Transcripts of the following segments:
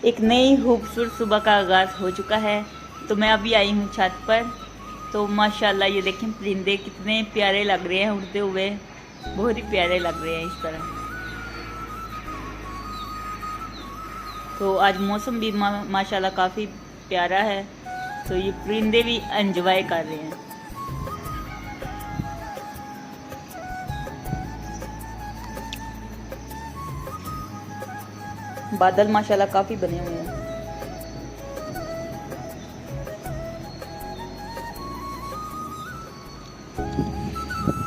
एक नई खूबसूरत सुबह का आगाज़ हो चुका है। तो मैं अभी आई हूँ छत पर। तो माशाल्लाह ये देखें परिंदे कितने प्यारे लग रहे हैं उड़ते हुए, बहुत ही प्यारे लग रहे हैं इस तरह। तो आज मौसम भी माशाल्लाह काफ़ी प्यारा है। तो ये परिंदे भी एंजॉय कर रहे हैं। बादल माशाल्लाह काफ़ी बने हुए हैं।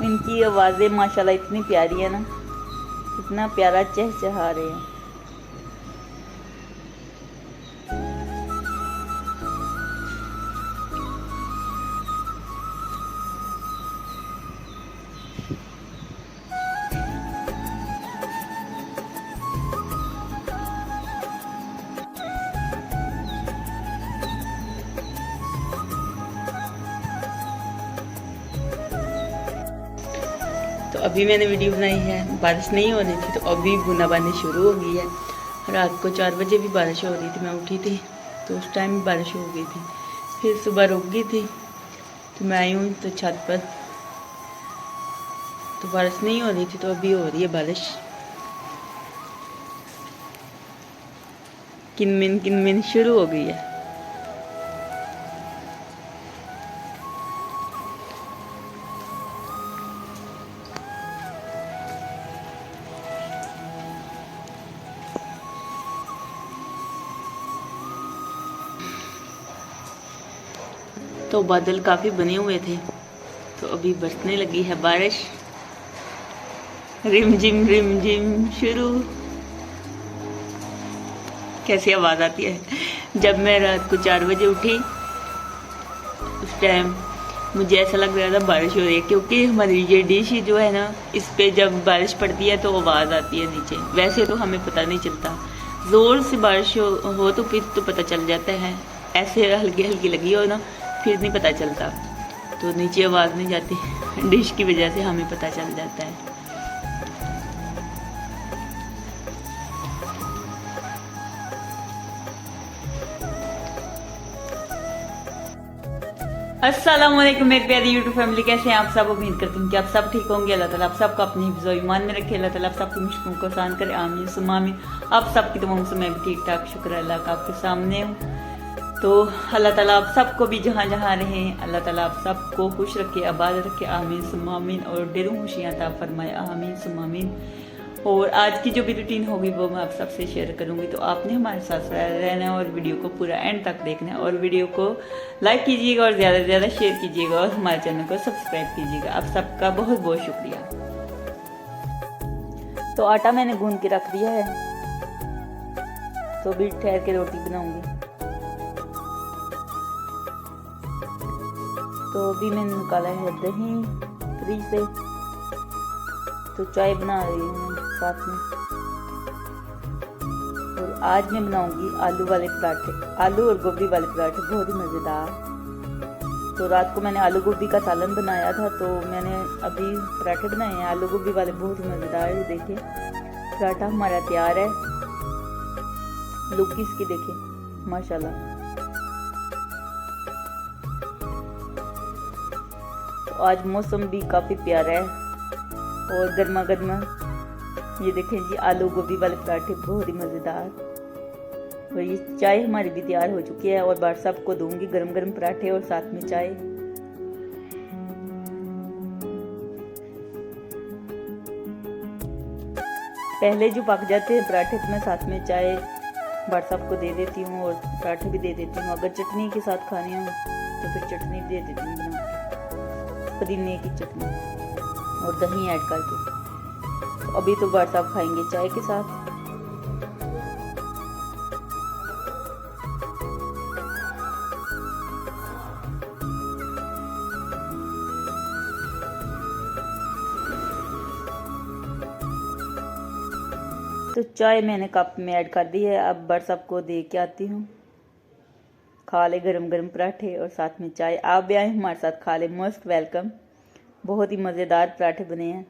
इनकी आवाज़ें माशाल्लाह इतनी प्यारी है ना, इतना प्यारा चहचहा रहे हैं। तो अभी मैंने वीडियो बनाई है, बारिश नहीं हो रही थी तो अभी बूंदाबांदी शुरू हो गई है। रात को 4 बजे भी बारिश हो रही थी, मैं उठी थी तो उस टाइम भी बारिश हो गई थी। फिर सुबह रुक गई थी तो मैं आई हूँ तो छत पर, तो बारिश नहीं हो रही थी तो अभी हो रही है बारिश। किनमिन किनमिन शुरू हो गई है। तो बादल काफ़ी बने हुए थे तो अभी बरसने लगी है बारिश, रिम झिम शुरू। कैसी आवाज़ आती है। जब मैं रात को 4 बजे उठी उस टाइम मुझे ऐसा लग रहा था बारिश हो रही है, क्योंकि हमारी ये डिश जो है ना, इस पे जब बारिश पड़ती है तो आवाज़ आती है नीचे। वैसे तो हमें पता नहीं चलता, ज़ोर से बारिश हो तो फिर तो पता चल जाता है, ऐसे हल्की हल्की लगी हो ना फिर नहीं पता चलता। तो नीचे आवाज़ नहीं जाती, डिश की वजह से हमें पता चल जाता है। अस्सलाम वालेकुम मेरी प्यारी यूट्यूब फैमिली, कैसे हैं आप सब। उम्मीद करती हूँ कि आप सब ठीक होंगे। अल्लाह ताला आप सबको अपनी हिफ्ज़ ईमान में रखे, अल्लाह ताला आप सबकी मुश्किलों को आसान करे, आमीन सुम्मा आमीन। आप सबकी तमाम से मैं भी ठीक ठाक, शुक्र अल्लाह का आपके सामने हूँ। तो अल्लाह ताला आप सबको भी जहाँ जहाँ रहें, अल्लाह ताला आप सबको खुश रखे, आबाद रखे, आमीन सुम्मा आमीन। और ढेरों खुशियाँ अता फरमाए, आमीन सुम्मा आमीन। और आज की जो भी रूटीन होगी वो मैं आप सबसे शेयर करूंगी। तो आपने हमारे साथ रहना है और वीडियो को पूरा एंड तक देखना है, और वीडियो को लाइक कीजिएगा और ज़्यादा से ज़्यादा शेयर कीजिएगा और हमारे चैनल को सब्सक्राइब कीजिएगा। आप सबका बहुत बहुत शुक्रिया। तो आटा मैंने गूंद के रख दिया है, तो भी ठहर के रोटी बनाऊंगी। तो अभी मैंने निकाला है दही फ्रिज से, तो चाय बना रही हूँ साथ में। और आज मैं बनाऊंगी आलू वाले पराठे, आलू और गोभी वाले पराठे, बहुत ही मज़ेदार। तो रात को मैंने आलू गोभी का सालन बनाया था, तो मैंने अभी पराठे बनाए हैं आलू गोभी वाले, बहुत ही मज़ेदार है। देखिए पराठा हमारा तैयार है, लुक इसकी देखिए माशाल्लाह। तो आज मौसम भी काफ़ी प्यारा है और गर्मा गर्मा, ये देखें जी आलू गोभी वाले पराठे बहुत ही मज़ेदार। और ये चाय हमारी भी तैयार हो चुकी है और बाहर सबको दूंगी गरम गरम पराठे और साथ में चाय। पहले जो पक जाते हैं पराठे तो मैं साथ में चाय बाहर सबको दे देती हूँ और पराठे भी दे देती हूँ। अगर चटनी के साथ खाने हो तो फिर चटनी भी दे देती हूँ बना के, पुदीने की चटनी और दही ऐड करके। तो अभी तो बाहर साहब खाएंगे चाय के साथ। तो चाय मैंने कप में ऐड कर दी है, अब बाहर सबको दे के आती हूँ। खा ले गरम गरम पराठे और साथ में चाय। आप भी आए हमारे साथ खा ले, मोस्ट वेलकम। बहुत ही मज़ेदार पराठे बने हैं।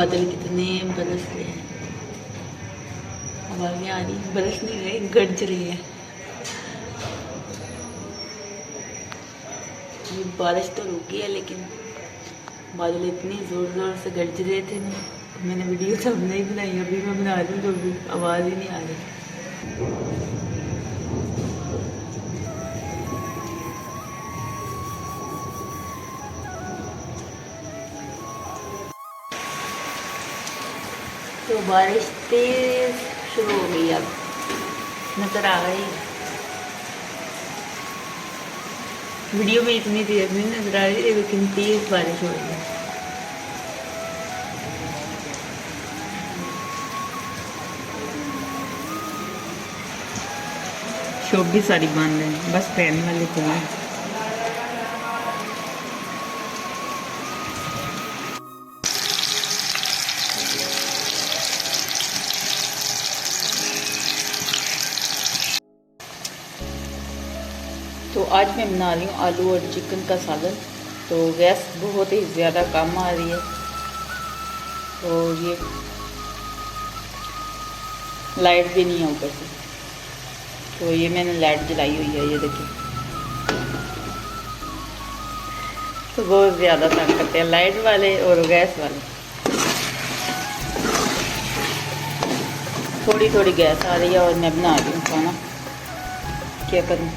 बादल कितने बरस रहे हैं, आवाज़ें आ रही, बरस नहीं रहे, गरज रही है। ये बारिश तो रुकी है लेकिन बादल इतनी ज़ोर ज़ोर से गरज रहे थे ना, मैंने वीडियो सब नहीं बनाई। अभी मैं बना रही हूँ तो भी आवाज़ ही नहीं आ रही। तो बारिश तेज शुरू हो गई, अब नजर आ गई। वीडियो में इतनी तेज नहीं नजर आ रही लेकिन तेज बारिश हो रही है। शॉप भी सारी बंद है, बस पहनने वाले खुले हैं। तो आज मैं बना रही हूँ आलू और चिकन का सालन। तो गैस बहुत ही ज़्यादा कम आ रही है और ये लाइट भी नहीं है ऊपर से। तो ये मैंने लाइट जलाई हुई है, ये देखिए। तो बहुत ज़्यादा तंग करते हैं लाइट वाले और गैस वाले। थोड़ी थोड़ी गैस आ रही है और मैं बना रही हूँ खाना, क्या करूँ,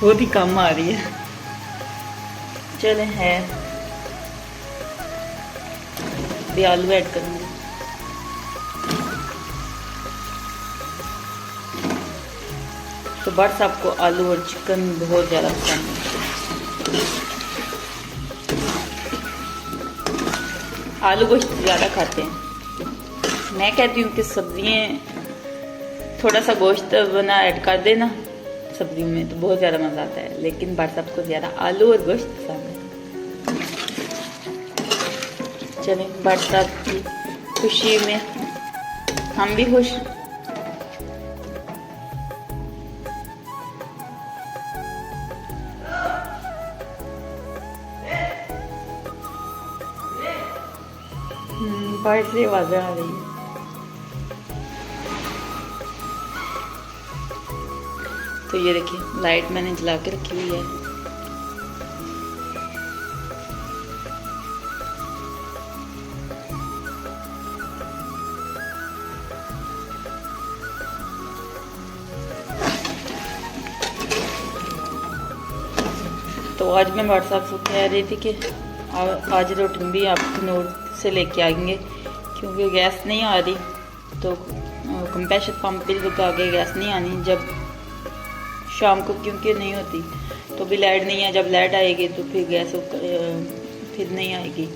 बहुत ही कम आ रही है। चले है भी आलू ऐड करूँगी। तो बस आपको आलू और चिकन बहुत ज़्यादा पसंद है। आलू गोश्त ज़्यादा खाते हैं। मैं कहती हूँ कि सब्जियाँ थोड़ा सा गोश्त बना ऐड कर देना सब्जियों में तो बहुत ज़्यादा मज़ा आता है, लेकिन बस सबको ज़्यादा आलू और गोश्त पसंद है। चलें, बरसात की खुशी में हम भी खुश। बाहर से आवाज़ें आ रही है। तो ये देखिए लाइट मैंने जला के रखी हुई है। तो आज मैं व्हाट्सएप से कह रही थी कि आज रोटी भी आप नोट से लेके आएंगे क्योंकि गैस नहीं आ रही। तो कंप्रेसर पंप पे लगा के गैस नहीं आनी जब शाम को, क्योंकि नहीं होती तो भी लाइट नहीं है। जब लाइट आएगी तो फिर गैस फिर नहीं आएगी।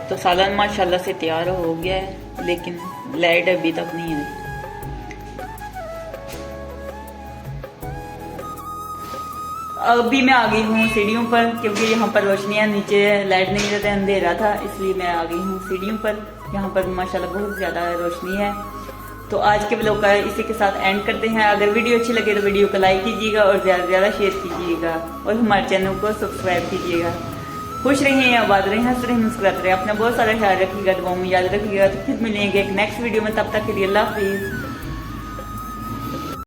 तो सालन माशाल्लाह से तैयार हो गया है, लेकिन लाइट अभी तक नहीं आई। अभी मैं आ गई हूँ सीढ़ियों पर क्योंकि यहाँ पर रोशनियाँ, नीचे लाइट नहीं रहता, अंधेरा था, इसलिए मैं आ गई हूँ सीढ़ियों पर। यहाँ पर माशाल्लाह बहुत ज़्यादा रोशनी है। तो आज के ब्लॉग का इसी के साथ एंड करते हैं। अगर वीडियो अच्छी लगे तो वीडियो को लाइक कीजिएगा और ज़्यादा से ज़्यादा शेयर कीजिएगा और हमारे चैनल को सब्सक्राइब कीजिएगा। खुश रहिए, आबाद रहिए, हंस रहे, मुस्कुराते रहे, अपना बहुत सारा ख्याल रखिएगा, दुआओं में याद रखिएगा। तो फिर मिलेंगे एक नेक्स्ट वीडियो में, तब तक के लिए अल्लाह हाफिज़।